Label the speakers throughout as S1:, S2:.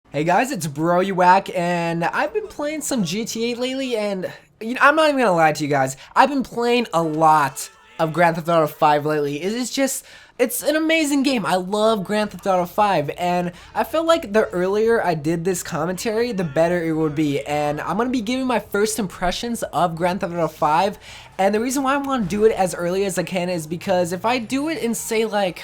S1: Hey guys, it's WACK, and I've been playing some GTA lately, and I'm not even gonna lie to you guys. I've been playing a lot of Grand Theft Auto 5 lately. It's an amazing game. I love Grand Theft Auto 5, and I felt like the earlier I did this commentary, the better it would be. And I'm gonna be giving my first impressions of Grand Theft Auto 5, and the reason why I want to do it as early as I can is because if I do it in, say, like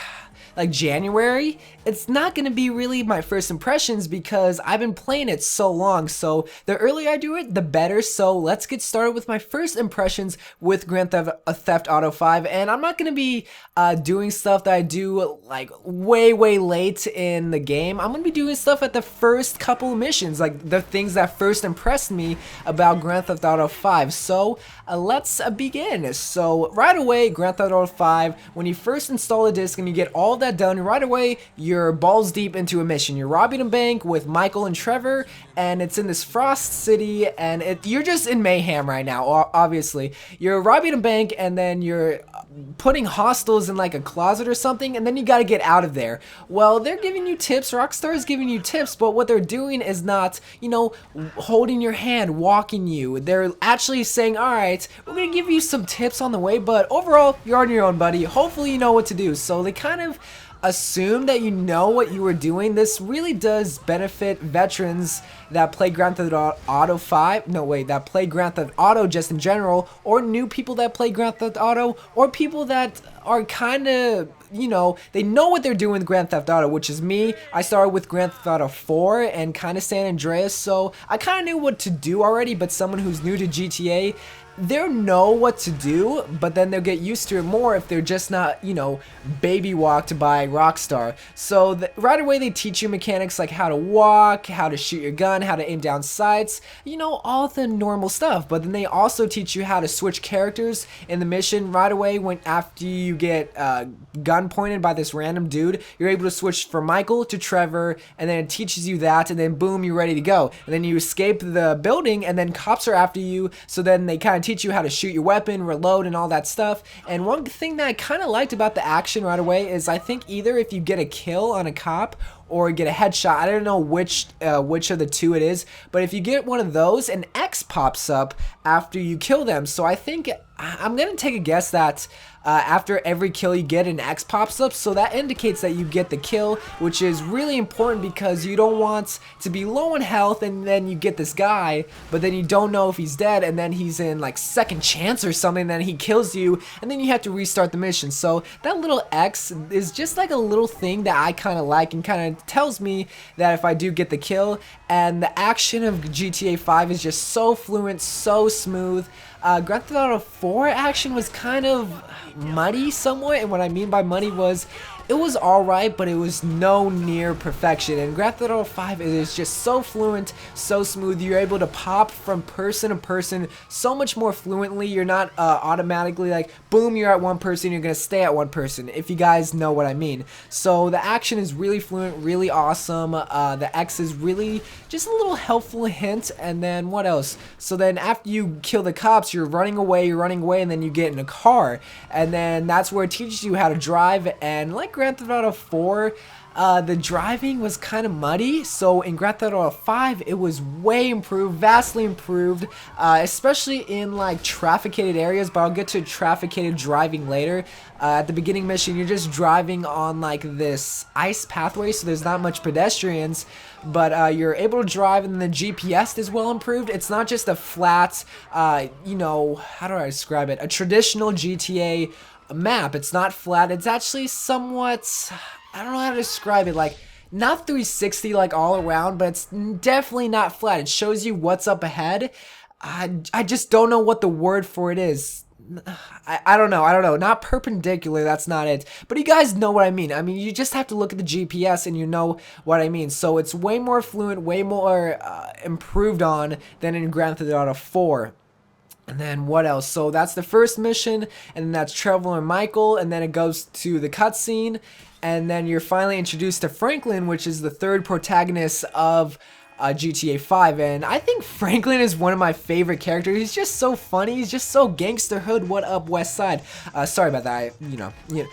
S1: January, it's not going to be really my first impressions because I've been playing it so long. So the earlier I do it, the better. So let's get started with my first impressions with Grand Theft Auto 5. And I'm not going to be doing stuff that I do like way late in the game. I'm going to be doing stuff at the first couple of missions, like the things that first impressed me about Grand Theft Auto 5. So let's begin. So right away, Grand Theft Auto 5, when you first install a disc and you get all that done, right away you're balls deep into a mission. You're robbing a bank with Michael and Trevor, and it's in this Frost City, and you're just in mayhem right now. Obviously, you're robbing a bank, and then you're putting hostiles in like a closet or something, and then you got to get out of there. Well, they're giving you tips. Rockstar is giving you tips, but what they're doing is not, holding your hand, walking you. They're actually saying, all right, we're gonna give you some tips on the way, but overall, you're on your own, buddy. Hopefully you know what to do. So they kind of assume that you know what you were doing. This really does benefit veterans that play Grand Theft Auto 5. No, wait, that play Grand Theft Auto just in general, or new people that play Grand Theft Auto, or people that are kind of, they know what they're doing with Grand Theft Auto, which is me. I started with Grand Theft Auto 4 and kind of San Andreas, so I kind of knew what to do already, but someone who's new to GTA, they'll know what to do, but then they'll get used to it more if they're just not, baby walked by Rockstar. So right away they teach you mechanics like how to walk, how to shoot your gun, how to aim down sights, all the normal stuff. But then they also teach you how to switch characters in the mission right away. When after you get gun pointed by this random dude, you're able to switch from Michael to Trevor, and then it teaches you that, and then boom, you're ready to go. And then you escape the building, and then cops are after you, so then they kind of teach you how to shoot your weapon, reload, and all that stuff. And one thing that I kind of liked about the action right away is I think either if you get a kill on a cop or get a headshot, I don't know which of the two it is, but if you get one of those, an X pops up after you kill them. So I think I'm gonna take a guess that after every kill you get, an X pops up, so that indicates that you get the kill, which is really important because you don't want to be low in health and then you get this guy, but then you don't know if he's dead, and then he's in like second chance or something, then he kills you, and then you have to restart the mission. So that little X is just like a little thing that I kind of like, and kind of tells me that if I do get the kill. And the action of GTA 5 is just so fluent, so smooth. Grand Theft Auto 4 action was kind of muddy somewhat, and what I mean by muddy was it was alright, but it was no near perfection. And Grand Theft Auto 5 is just so fluent, so smooth. You're able to pop from person to person so much more fluently. You're not automatically like, boom, you're at one person, you're going to stay at one person, if you guys know what I mean. So the action is really fluent, really awesome. The X is really just a little helpful hint. And then what else? So then after you kill the cops, you're running away, and then you get in a car. And then that's where it teaches you how to drive. And like Grand Theft Auto 4, the driving was kind of muddy, so in Grand Theft Auto 5 it was way improved, vastly improved, especially in like trafficated areas, but I'll get to trafficated driving later. At the beginning mission, you're just driving on like this ice pathway, so there's not much pedestrians, but you're able to drive, and the GPS is well improved. It's not just a flat, how do I describe it, a traditional GTA map. It's not flat, it's actually somewhat, I don't know how to describe it, like not 360 like all around, but it's definitely not flat. It shows you what's up ahead. I just don't know what the word for it is. I don't know, not perpendicular, that's not it, but you guys know what I mean. You just have to look at the GPS and you know what I mean. So it's way more fluent, way more improved on than in Grand Theft Auto 4. And then what else? So that's the first mission, and then that's Trevor and Michael, and then it goes to the cutscene, and then you're finally introduced to Franklin, which is the third protagonist of GTA 5, and I think Franklin is one of my favorite characters. He's just so funny. He's just so gangster hood. What up, West Side? Sorry about that.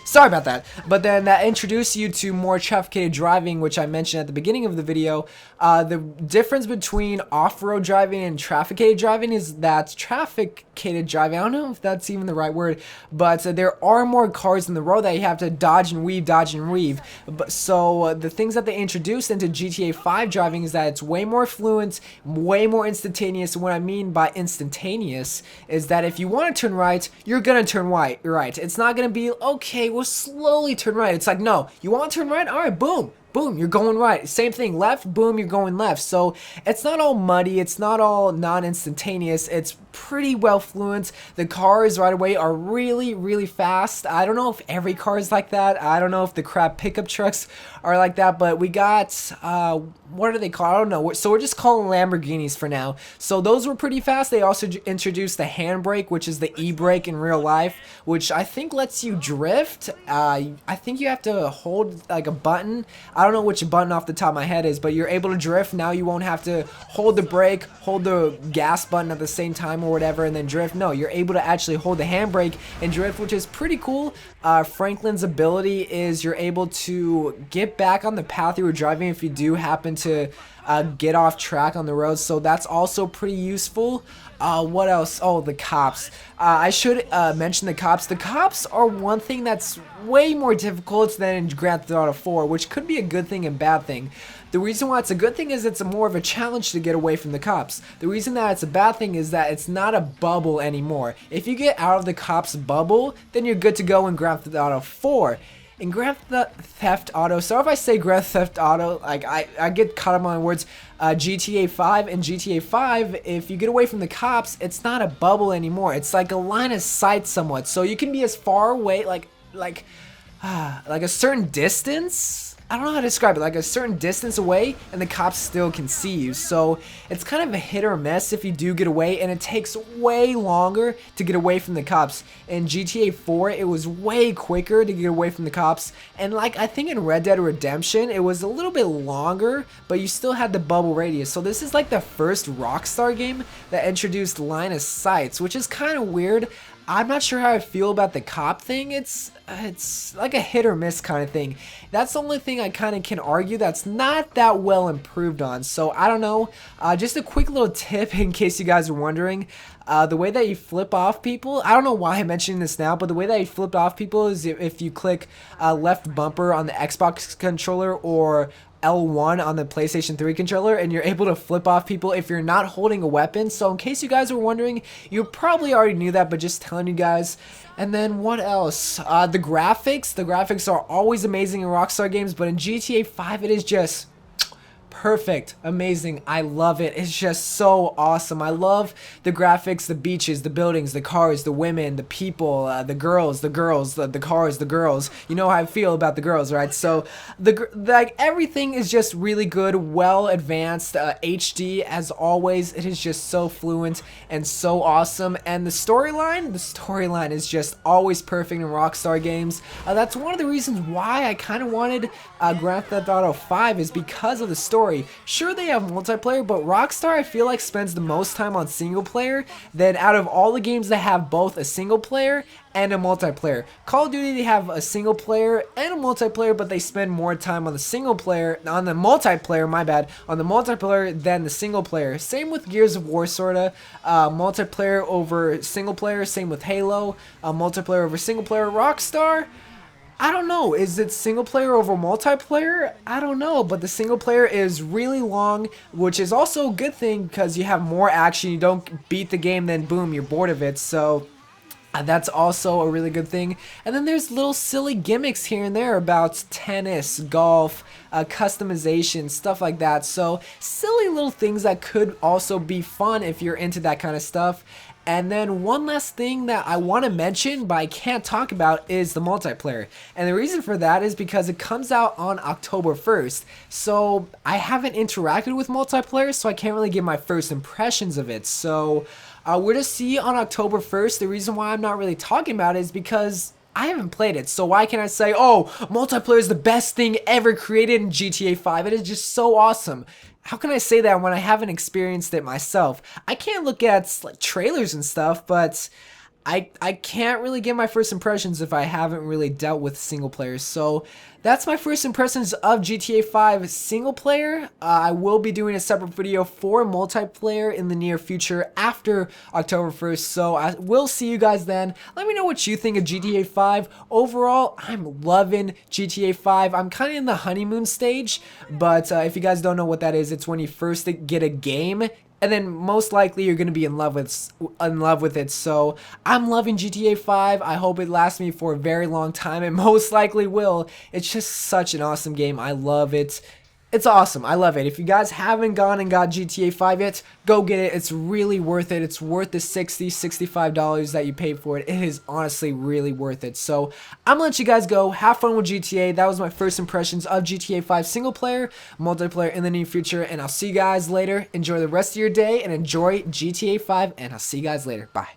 S1: Sorry about that. But then that introduced you to more trafficated driving, which I mentioned at the beginning of the video. The difference between off-road driving and trafficated driving is that trafficated driving, I don't know if that's even the right word, but there are more cars in the road that you have to dodge and weave, dodge and weave. But so the things that they introduced into GTA 5 driving is that it's way more fluent, way more instantaneous. What I mean by instantaneous is that if you want to turn right, you're gonna turn right. It's not gonna be, okay, we'll slowly turn right. It's like, no, you want to turn right? All right, boom. Boom, you're going right. Same thing, left, boom, you're going left. So it's not all muddy, it's not all non-instantaneous, it's pretty well fluent. The cars right away are really, really fast. I don't know if every car is like that. I don't know if the crap pickup trucks are like that, but we got, what are they called? I don't know. So we're just calling Lamborghinis for now. So those were pretty fast. They also introduced the handbrake, which is the e-brake in real life, which I think lets you drift. I think you have to hold like a button. I don't know which button off the top of my head is, but you're able to drift. Now you won't have to hold the brake, hold the gas button at the same time or whatever, and then drift. No, you're able to actually hold the handbrake and drift, which is pretty cool. Franklin's ability is you're able to get back on the path you were driving if you do happen to get off track on the road, so that's also pretty useful. What else? Oh, the cops. I should mention the cops. The cops are one thing that's way more difficult than in Grand Theft Auto 4, which could be a good thing and bad thing. The reason why it's a good thing is it's more of a challenge to get away from the cops. The reason that it's a bad thing is that it's not a bubble anymore. If you get out of the cops' bubble, then you're good to go in Grand Theft Auto 4. In Grand Theft Auto, sorry if I say Grand Theft Auto, like I get caught up on my words, GTA 5 and GTA 5, if you get away from the cops, it's not a bubble anymore. It's like a line of sight somewhat. So you can be as far away, like a certain distance. I don't know how to describe it, like a certain distance away and the cops still can see you. So it's kind of a hit or miss if you do get away, and it takes way longer to get away from the cops. In GTA 4 it was way quicker to get away from the cops, and like I think in Red Dead Redemption it was a little bit longer, but you still had the bubble radius. So this is like the first Rockstar game that introduced line of sights, which is kind of weird. I'm not sure how I feel about the cop thing. It's like a hit or miss kind of thing. That's the only thing I kind of can argue that's not that well improved on. So I don't know. Just a quick little tip in case you guys are wondering. The way that you flip off people, I don't know why I'm mentioning this now, but the way that you flip off people is if you click left bumper on the Xbox controller or L1 on the PlayStation 3 controller, and you're able to flip off people if you're not holding a weapon. So in case you guys were wondering, you probably already knew that, but just telling you guys. And then what else? The graphics are always amazing in Rockstar games, but in GTA 5 it is just perfect, amazing. I love it. It's just so awesome. I love the graphics, the beaches, the buildings, the cars, the women, the people, the girls, the cars, the girls. You know how I feel about the girls, right? So like everything is just really good, well advanced, HD as always. It is just so fluent and so awesome. And the storyline is just always perfect in Rockstar games. That's one of the reasons why I kind of wanted Grand Theft Auto 5 is because of the story. Sure, they have multiplayer, but Rockstar I feel like spends the most time on single player than out of all the games that have both a single player and a multiplayer. Call of Duty, they have a single player and a multiplayer, but they spend more time on the multiplayer than the single player. Same with Gears of War, sorta. Multiplayer over single player, same with Halo. Multiplayer over single player. Rockstar, I don't know, is it single player over multiplayer? I don't know, but the single player is really long, which is also a good thing because you have more action. You don't beat the game, then boom, you're bored of it. So that's also a really good thing. And then there's little silly gimmicks here and there about tennis, golf, customization, stuff like that. So silly little things that could also be fun if you're into that kind of stuff. And then one last thing that I want to mention but I can't talk about is the multiplayer. And the reason for that is because it comes out on October 1st. So I haven't interacted with multiplayer, so I can't really give my first impressions of it. So we're to see on October 1st. The reason why I'm not really talking about it is because I haven't played it, so why can I say, oh, multiplayer is the best thing ever created in GTA 5? It is just so awesome. how can I say that when I haven't experienced it myself? I can't look at like trailers and stuff, but I can't really get my first impressions if I haven't really dealt with single players. So that's my first impressions of GTA 5 single player. I will be doing a separate video for multiplayer in the near future after October 1st. So I will see you guys then. Let me know what you think of GTA 5. Overall, I'm loving GTA 5. I'm kind of in the honeymoon stage, but if you guys don't know what that is, it's when you first get a game and then most likely you're gonna be in love with it. So I'm loving GTA 5. I hope it lasts me for a very long time. It most likely will. It's just such an awesome game. I love it. It's awesome. I love it. If you guys haven't gone and got GTA 5 yet, go get it. It's really worth it. It's worth the $65 that you paid for it. It is honestly really worth it. So I'm gonna let you guys go. Have fun with GTA. That was my first impressions of GTA 5 single player, multiplayer in the near future, and I'll see you guys later. Enjoy the rest of your day and enjoy GTA 5, and I'll see you guys later. Bye.